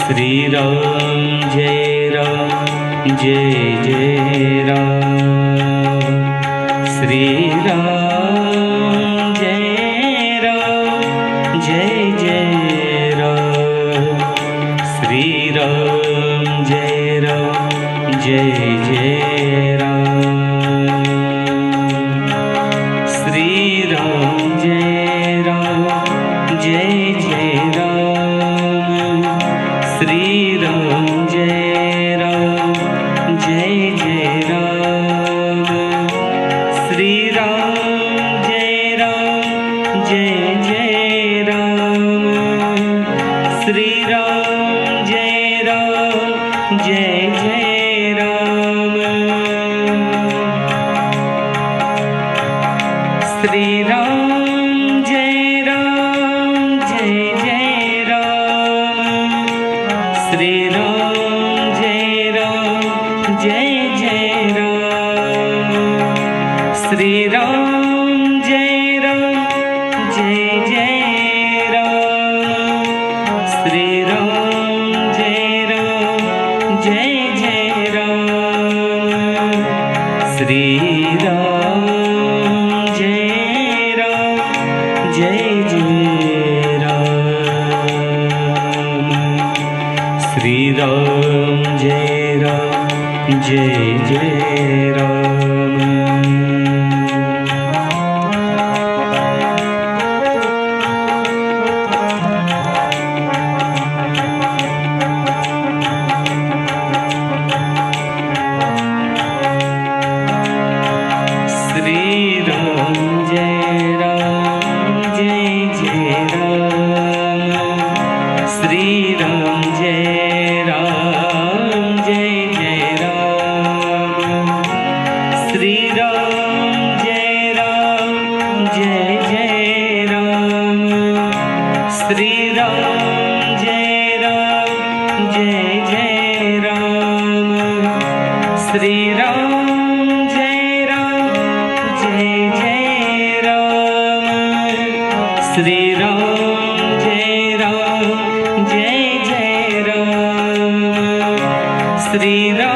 Shri Ram Jai Jai Ram. Shri Ram Jai Jai Ram. Shri Ram Jai Jai Ram. Shri Ram Jai Jai Ram. Shri Ram Jai Jai Ram. Shri Ram Jai Jai Ram. Shri Ram Jai Jai Ram. Shri Ram Jai Jai Ram. Shri Ram Jai Jai Ram. Shri Ram Jai Jai Ram. Shri Ram Jai Jai Ram. Shri Ram Jai Jai Ram. Shri Ram Jai Jai Ram. Shri Ram Jai Jai Ram. Shri Ram Jai Jai Ram. Shri Ram Jai Jai Ram. Shri Ram Jai Jai Ram. Shri Ram Jai Jai Ram. Shri Ram Jai Jai Ram. Shri Ram